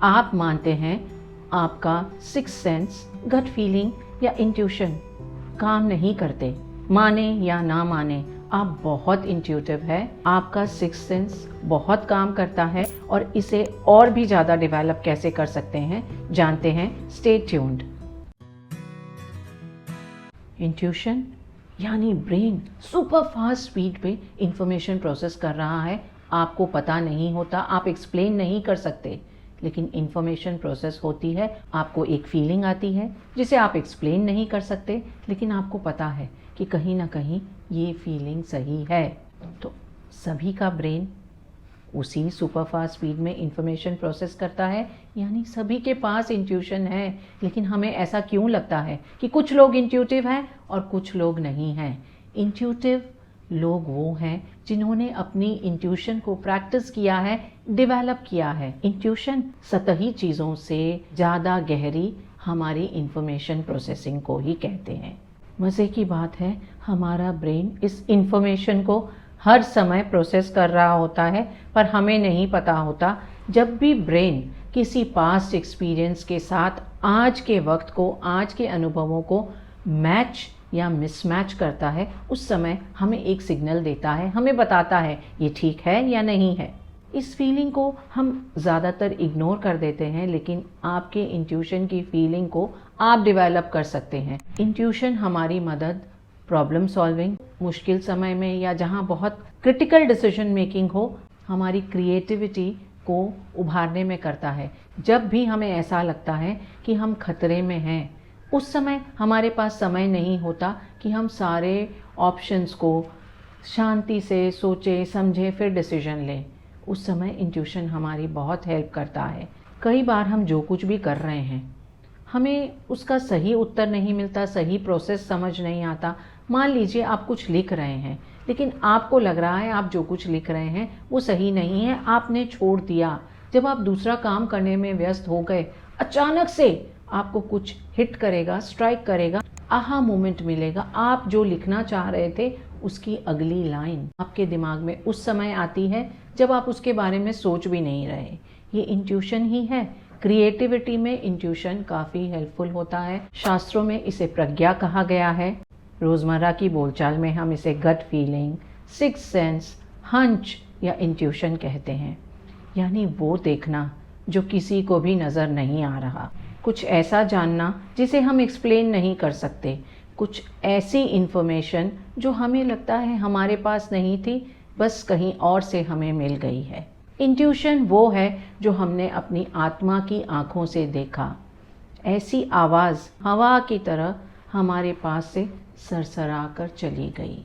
आप मानते हैं आपका सिक्स सेंस, गट फीलिंग या इंट्यूशन काम नहीं करते, माने या ना माने, आप बहुत इंट्यूटिव है, आपका सिक्स सेंस बहुत काम करता है और इसे और भी ज़्यादा डेवलप कैसे कर सकते हैं जानते हैं। Stay tuned. इंट्यूशन यानी ब्रेन सुपर फास्ट स्पीड पे इंफॉर्मेशन प्रोसेस कर रहा है, आपको पता नहीं होता, आप एक्सप्लेन नहीं कर सकते, लेकिन इंफॉर्मेशन प्रोसेस होती है, आपको एक फीलिंग आती है जिसे आप एक्सप्लेन नहीं कर सकते, लेकिन आपको पता है कि कहीं ना कहीं ये फीलिंग सही है। तो सभी का ब्रेन उसी सुपर फास्ट स्पीड में इंफॉर्मेशन प्रोसेस करता है, यानी सभी के पास इंट्यूशन है। लेकिन हमें ऐसा क्यों लगता है कि कुछ लोग इंट्यूटिव हैं और कुछ लोग नहीं हैं? इंट्यूटिव लोग वो हैं जिन्होंने अपनी इंट्यूशन को प्रैक्टिस किया है, डेवलप किया है। इंट्यूशन सतही चीज़ों से ज़्यादा गहरी हमारी इंफॉर्मेशन प्रोसेसिंग को ही कहते हैं। मज़े की बात है, हमारा ब्रेन इस इंफॉर्मेशन को हर समय प्रोसेस कर रहा होता है, पर हमें नहीं पता होता। जब भी ब्रेन किसी पास्ट एक्सपीरियंस के साथ आज के वक्त को, आज के अनुभवों को मैच या मिसमैच करता है, उस समय हमें एक सिग्नल देता है, हमें बताता है ये ठीक है या नहीं है। इस फीलिंग को हम ज़्यादातर इग्नोर कर देते हैं, लेकिन आपके इंट्यूशन की फीलिंग को आप डेवलप कर सकते हैं। इंट्यूशन हमारी मदद प्रॉब्लम सॉल्विंग, मुश्किल समय में या जहाँ बहुत क्रिटिकल डिसीजन मेकिंग हो, हमारी क्रिएटिविटी को उभारने में करता है। जब भी हमें ऐसा लगता है कि हम खतरे में हैं, उस समय हमारे पास समय नहीं होता कि हम सारे ऑप्शंस को शांति से सोचें, समझें, फिर डिसीजन लें। उस समय इंट्यूशन हमारी बहुत हेल्प करता है। कई बार हम जो कुछ भी कर रहे हैं, हमें उसका सही उत्तर नहीं मिलता, सही प्रोसेस समझ नहीं आता। मान लीजिए आप कुछ लिख रहे हैं, लेकिन आपको लग रहा है आप जो कुछ लिख रहे हैं वो सही नहीं है, आपने छोड़ दिया। जब आप दूसरा काम करने में व्यस्त हो गए, अचानक से आपको कुछ हिट करेगा, स्ट्राइक करेगा, आहा मोमेंट मिलेगा। आप जो लिखना चाह रहे थे उसकी अगली लाइन आपके दिमाग में उस समय आती है जब आप उसके बारे में सोच भी नहीं रहे। ये इंट्यूशन ही है। क्रिएटिविटी में इंट्यूशन काफ़ी हेल्पफुल होता है। शास्त्रों में इसे प्रज्ञा कहा गया है, रोज़मर्रा की बोलचाल में हम इसे gut feeling, six sense, hunch या इंट्यूशन कहते हैं। यानी वो देखना जो किसी को भी नज़र नहीं आ रहा, कुछ ऐसा जानना जिसे हम एक्सप्लेन नहीं कर सकते, कुछ ऐसी इन्फॉर्मेशन जो हमें लगता है हमारे पास नहीं थी, बस कहीं और से हमें मिल गई है। इंट्यूशन वो है जो हमने अपनी आत्मा की आँखों से देखा। ऐसी आवाज़ हवा की तरह हमारे पास से सरसरा कर चली गई,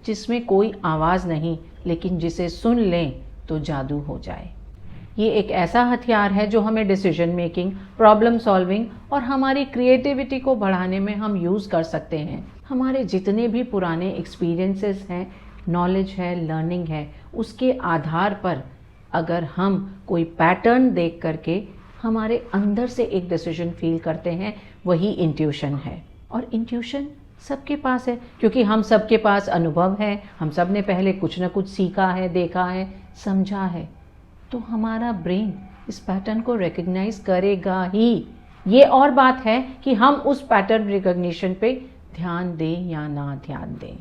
जिसमें कोई आवाज़ नहीं, लेकिन जिसे सुन लें तो जादू हो जाए। ये एक ऐसा हथियार है जो हमें डिसीजन मेकिंग, प्रॉब्लम सॉल्विंग और हमारी क्रिएटिविटी को बढ़ाने में हम यूज़ कर सकते हैं। हमारे जितने भी पुराने एक्सपीरियंसेस हैं, नॉलेज है, लर्निंग है, उसके आधार पर अगर हम कोई पैटर्न देख करके हमारे अंदर से एक डिसीजन फील करते हैं, वही इंट्यूशन है। और इंट्यूशन सबके पास है, क्योंकि हम सबके पास अनुभव है, हम सब ने पहले कुछ ना कुछ सीखा है, देखा है, समझा है। तो हमारा ब्रेन इस पैटर्न को रिकग्नाइज करेगा ही। ये और बात है कि हम उस पैटर्न रिकग्निशन पे ध्यान दें या ना ध्यान दें।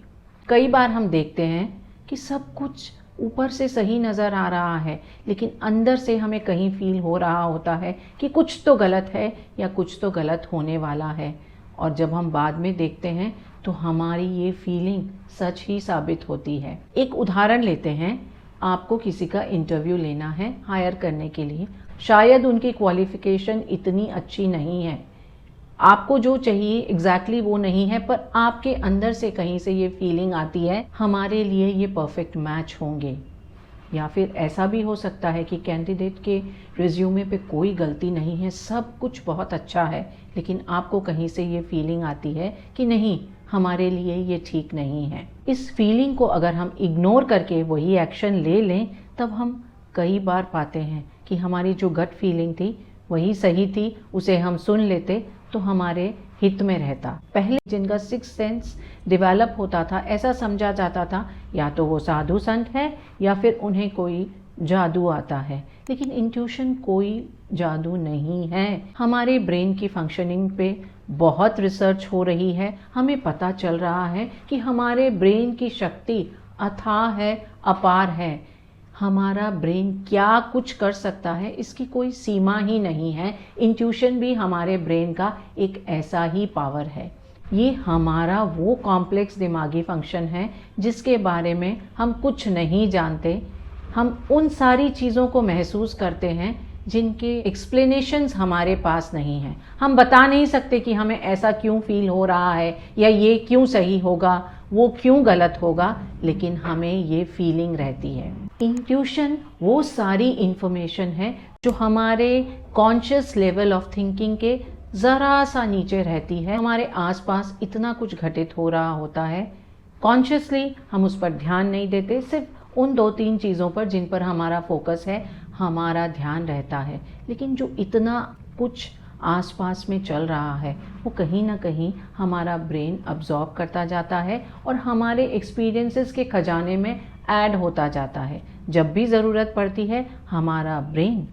कई बार हम देखते हैं कि सब कुछ ऊपर से सही नज़र आ रहा है, लेकिन अंदर से हमें कहीं फील हो रहा होता है कि कुछ तो गलत है या कुछ तो गलत होने वाला है। और जब हम बाद में देखते हैं तो हमारी ये फीलिंग सच ही साबित होती है। एक उदाहरण लेते हैं। आपको किसी का इंटरव्यू लेना है हायर करने के लिए। शायद उनकी क्वालिफ़िकेशन इतनी अच्छी नहीं है, आपको जो चाहिए एग्जैक्टली वो नहीं है, पर आपके अंदर से कहीं से ये फीलिंग आती है हमारे लिए ये परफेक्ट मैच होंगे। या फिर ऐसा भी हो सकता है कि कैंडिडेट के रिज्यूमे पे कोई गलती नहीं है, सब कुछ बहुत अच्छा है, लेकिन आपको कहीं से ये फीलिंग आती है कि नहीं, हमारे लिए ये ठीक नहीं है। इस फीलिंग को अगर हम इग्नोर करके वही एक्शन ले लें, तब हम कई बार पाते हैं कि हमारी जो गट फीलिंग थी वही सही थी, उसे हम सुन लेते तो हमारे हित में रहता। पहले जिनका सिक्स सेंस डेवलप होता था, ऐसा समझा जाता था या तो वो साधु संत है या फिर उन्हें कोई जादू आता है, लेकिन इंट्यूशन कोई जादू नहीं है। हमारे ब्रेन की फंक्शनिंग पे बहुत रिसर्च हो रही है। हमें पता चल रहा है कि हमारे ब्रेन की शक्ति अथाह है, अपार है। हमारा ब्रेन क्या कुछ कर सकता है इसकी कोई सीमा ही नहीं है। इंट्यूशन भी हमारे ब्रेन का एक ऐसा ही पावर है। ये हमारा वो कॉम्प्लेक्स दिमागी फंक्शन है जिसके बारे में हम कुछ नहीं जानते। हम उन सारी चीज़ों को महसूस करते हैं जिनके एक्सप्लेनेशंस हमारे पास नहीं हैं। हम बता नहीं सकते कि हमें ऐसा क्यों फील हो रहा है, या ये क्यों सही होगा, वो क्यों गलत होगा, लेकिन हमें ये फीलिंग रहती है। इंट्यूशन वो सारी इंफॉर्मेशन है जो हमारे कॉन्शियस लेवल ऑफ थिंकिंग के ज़रा सा नीचे रहती है। हमारे आसपास इतना कुछ घटित हो रहा होता है, कॉन्शियसली हम उस पर ध्यान नहीं देते, सिर्फ उन 2-3 चीज़ों पर जिन पर हमारा फोकस है, हमारा ध्यान रहता है। लेकिन जो इतना कुछ आसपास में चल रहा है वो कहीं ना कहीं हमारा ब्रेन अब्जॉर्ब करता जाता है और हमारे एक्सपीरियंसेस के खजाने में ऐड होता जाता है। जब भी ज़रूरत पड़ती है हमारा ब्रेन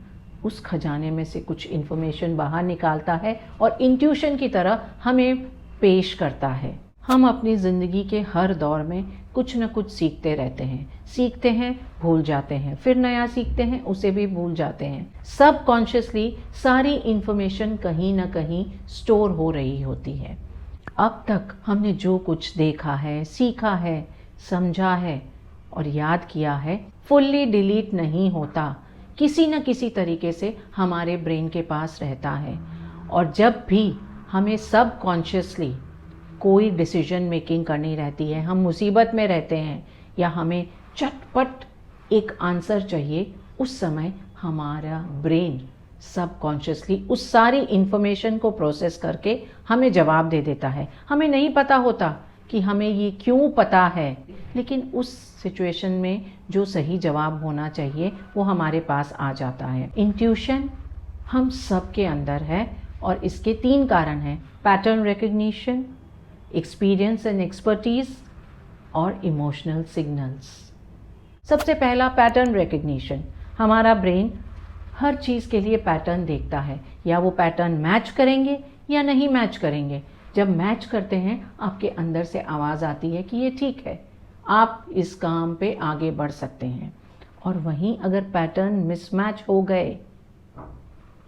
उस खजाने में से कुछ इन्फॉर्मेशन बाहर निकालता है और इंट्यूशन की तरह हमें पेश करता है। हम अपनी ज़िंदगी के हर दौर में कुछ न कुछ सीखते रहते हैं, भूल जाते हैं, फिर नया सीखते हैं, उसे भी भूल जाते हैं। सब कॉन्शियसली सारी इन्फॉर्मेशन कहीं ना कहीं स्टोर हो रही होती है। अब तक हमने जो कुछ देखा है, सीखा है, समझा है और याद किया है, फुल्ली डिलीट नहीं होता, किसी न किसी तरीके से हमारे ब्रेन के पास रहता है। और जब भी हमें सब कॉन्शियसली कोई डिसीजन मेकिंग करनी रहती है, हम मुसीबत में रहते हैं या हमें चटपट एक आंसर चाहिए, उस समय हमारा ब्रेन सब कॉन्शियसली उस सारी इंफॉर्मेशन को प्रोसेस करके हमें जवाब दे देता है। हमें नहीं पता होता कि हमें ये क्यों पता है, लेकिन उस सिचुएशन में जो सही जवाब होना चाहिए वो हमारे पास आ जाता है। इंट्यूशन हम सब के अंदर है और इसके 3 कारण हैं: pattern recognition, experience and expertise और इमोशनल सिग्नल्स। सबसे पहला पैटर्न रिकग्निशन। हमारा ब्रेन हर चीज़ के लिए पैटर्न देखता है, या वो पैटर्न मैच करेंगे या नहीं मैच करेंगे। जब मैच करते हैं आपके अंदर से आवाज़ आती है कि ये ठीक है, आप इस काम पे आगे बढ़ सकते हैं। और वहीं अगर पैटर्न मिसमैच हो गए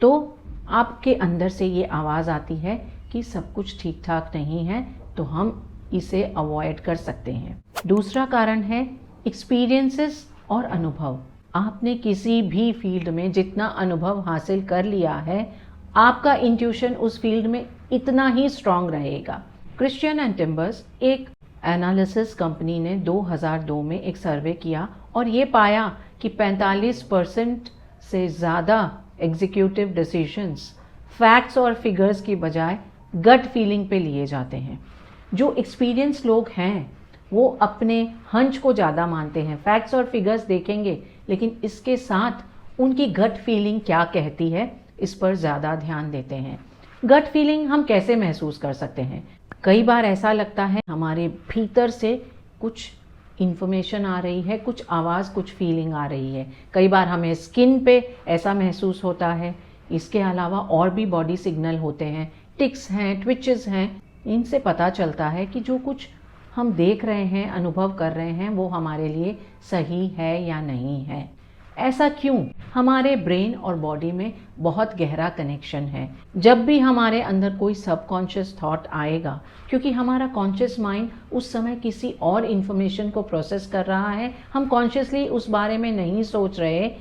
तो आपके अंदर से ये आवाज़ आती है कि सब कुछ ठीक ठाक नहीं है, तो हम इसे अवॉइड कर सकते हैं। दूसरा कारण है एक्सपीरियंसेस और अनुभव। आपने किसी भी फील्ड में जितना अनुभव हासिल कर लिया है, आपका इंट्यूशन उस फील्ड में इतना ही स्ट्रांग रहेगा। क्रिश्चियन एंड टिम्बर्स एक एनालिसिस कंपनी ने 2002 में एक सर्वे किया और ये पाया कि 45% से ज़्यादा एग्जीक्यूटिव डिसीजंस फैक्ट्स और फिगर्स की बजाय गट फीलिंग पे लिए जाते हैं। जो एक्सपीरियंस लोग हैं वो अपने हंच को ज़्यादा मानते हैं, फैक्ट्स और फिगर्स देखेंगे, लेकिन इसके साथ उनकी गट फीलिंग क्या कहती है इस पर ज़्यादा ध्यान देते हैं। गट फीलिंग हम कैसे महसूस कर सकते हैं? कई बार ऐसा लगता है हमारे भीतर से कुछ इन्फॉर्मेशन आ रही है, कुछ आवाज़, कुछ फीलिंग आ रही है। कई बार हमें स्किन पे ऐसा महसूस होता है। इसके अलावा और भी बॉडी सिग्नल होते हैं, टिक्स हैं, ट्विचेस हैं। इनसे पता चलता है कि जो कुछ हम देख रहे हैं, अनुभव कर रहे हैं, वो हमारे लिए सही है या नहीं है। ऐसा क्यों? हमारे ब्रेन और बॉडी में बहुत गहरा कनेक्शन है। जब भी हमारे अंदर कोई सबकॉन्शियस थॉट आएगा, क्योंकि हमारा कॉन्शियस माइंड उस समय किसी और इन्फॉर्मेशन को प्रोसेस कर रहा है, हम कॉन्शियसली उस बारे में नहीं सोच रहे,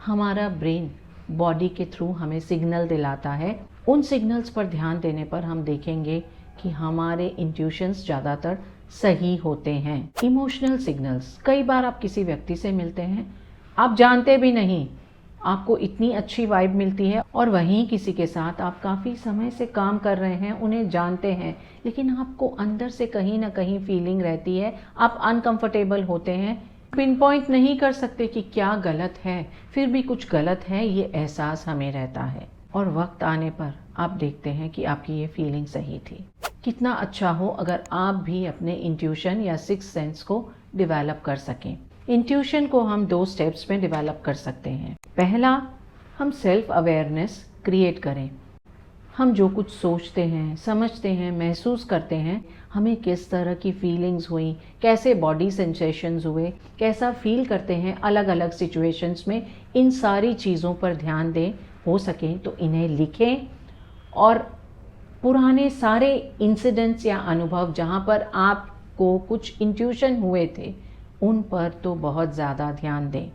हमारा ब्रेन बॉडी के थ्रू हमें सिग्नल दिलाता है। उन सिग्नल्स पर ध्यान देने पर हम देखेंगे कि हमारे इंट्यूशंस ज़्यादातर सही होते हैं। Emotional signals. कई बार आप किसी व्यक्ति से मिलते हैं, आप जानते भी नहीं, आपको इतनी अच्छी वाइब मिलती है, और वहीं किसी के साथ आप काफ़ी समय से काम कर रहे हैं, उन्हें जानते हैं, लेकिन आपको अंदर से कहीं ना कहीं फीलिंग रहती है, आप अनकंफर्टेबल होते हैं, पिन पॉइंट नहीं कर सकते कि क्या गलत है, फिर भी कुछ गलत है, ये एहसास हमें रहता है। और वक्त आने पर आप देखते हैं कि आपकी ये फीलिंग सही थी। कितना अच्छा हो अगर आप भी अपने इंट्यूशन या सिक्स्थ सेंस को डेवलप कर सकें। इंट्यूशन को हम 2 स्टेप्स में डेवलप कर सकते हैं। पहला, हम सेल्फ अवेयरनेस क्रिएट करें। हम जो कुछ सोचते हैं, समझते हैं, महसूस करते हैं, हमें किस तरह की फीलिंग्स हुई, कैसे बॉडी सेंसेशंस हुए, कैसा फील करते हैं अलग अलग सिचुएशंस में, इन सारी चीज़ों पर ध्यान दें। हो सके तो इन्हें लिखें और पुराने सारे इंसिडेंट्स या अनुभव जहाँ पर आपको कुछ इंट्यूशन हुए थे, उन पर तो बहुत ज़्यादा ध्यान दें।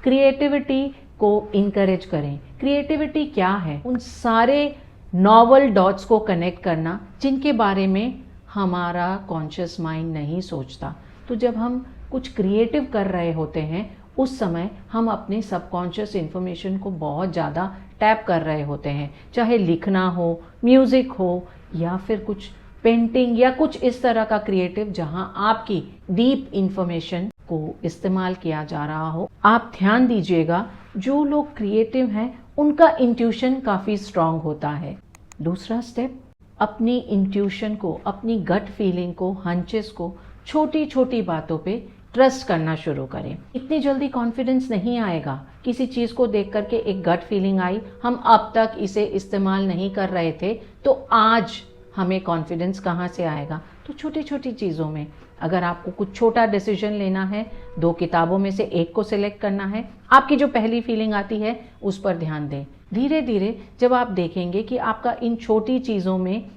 क्रिएटिविटी को इनकरेज करें। क्रिएटिविटी क्या है? उन सारे नॉवल डॉट्स को कनेक्ट करना जिनके बारे में हमारा कॉन्शियस माइंड नहीं सोचता। तो जब हम कुछ क्रिएटिव कर रहे होते हैं, उस समय हम अपने सबकॉन्शियस इन्फॉर्मेशन को बहुत ज़्यादा टैप कर रहे होते हैं, चाहे लिखना हो, म्यूज़िक हो, या फिर कुछ पेंटिंग या कुछ इस तरह का क्रिएटिव जहां आपकी डीप इंफॉर्मेशन को इस्तेमाल किया जा रहा हो। आप ध्यान दीजिएगा, जो लोग क्रिएटिव हैं उनका इंट्यूशन काफ़ी स्ट्रांग होता है। दूसरा स्टेप, अपनी इंट्यूशन को, अपनी गट फीलिंग को, हंचेस को छोटी छोटी बातों पे ट्रस्ट करना शुरू करें। इतनी जल्दी कॉन्फिडेंस नहीं आएगा। किसी चीज़ को देख करके एक गट फीलिंग आई, हम अब तक इसे इस्तेमाल नहीं कर रहे थे, तो आज हमें कॉन्फिडेंस कहाँ से आएगा? तो छोटी छोटी चीज़ों में, अगर आपको कुछ छोटा डिसीजन लेना है, 2 किताबों में से एक को सिलेक्ट करना है, आपकी जो पहली फीलिंग आती है उस पर ध्यान दें। धीरे धीरे जब आप देखेंगे कि आपका इन छोटी चीज़ों में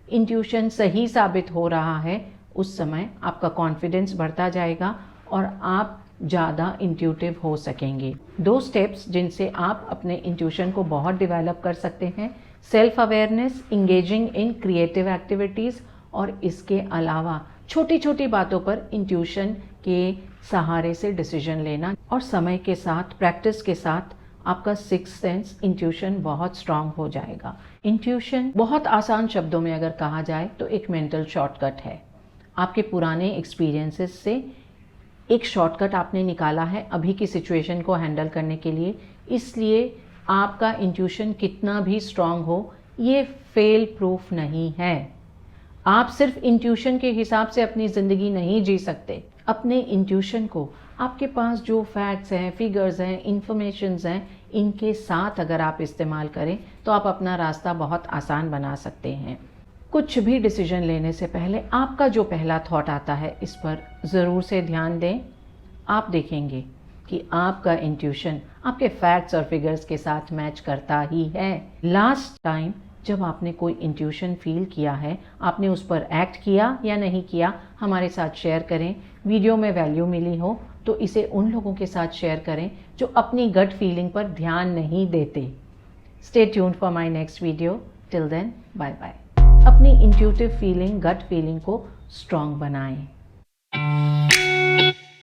इंट्यूशन सही साबित हो रहा है, उस समय आपका कॉन्फिडेंस बढ़ता जाएगा और आप ज़्यादा इंट्यूटिव हो सकेंगे। 2 स्टेप्स जिनसे आप अपने इंट्यूशन को बहुत डेवलप कर सकते हैं: self awareness, engaging in creative activities, और इसके अलावा छोटी छोटी बातों पर इंट्यूशन के सहारे से डिसीजन लेना। और समय के साथ, प्रैक्टिस के साथ आपका सिक्स्थ सेंस, इंट्यूशन बहुत स्ट्रांग हो जाएगा। इंट्यूशन बहुत आसान शब्दों में अगर कहा जाए तो एक मेंटल शॉर्टकट है। आपके पुराने एक्सपीरियंसेस से एक शॉर्टकट आपने निकाला है अभी की सिचुएशन को हैंडल करने के लिए। इसलिए आपका इंट्यूशन कितना भी स्ट्रांग हो, ये फेल प्रूफ नहीं है। आप सिर्फ इंट्यूशन के हिसाब से अपनी ज़िंदगी नहीं जी सकते। अपने इंट्यूशन को आपके पास जो फैक्ट्स हैं, फिगर्स हैं, इंफॉर्मेशंस हैं, इनके साथ अगर आप इस्तेमाल करें तो आप अपना रास्ता बहुत आसान बना सकते हैं। कुछ भी डिसीजन लेने से पहले आपका जो पहला थॉट आता है, इस पर ज़रूर से ध्यान दें। आप देखेंगे कि आपका इंट्यूशन आपके फैक्ट्स और फिगर्स के साथ मैच करता ही है। लास्ट टाइम जब आपने कोई इंट्यूशन फील किया है, आपने उस पर एक्ट किया या नहीं किया, हमारे साथ शेयर करें। वीडियो में वैल्यू मिली हो तो इसे उन लोगों के साथ शेयर करें जो अपनी गट फीलिंग पर ध्यान नहीं देते। Stay tuned for my next video. Till then, bye bye. अपनी इंट्यूटिव फीलिंग, गट फीलिंग को स्ट्रॉन्ग बनाएं।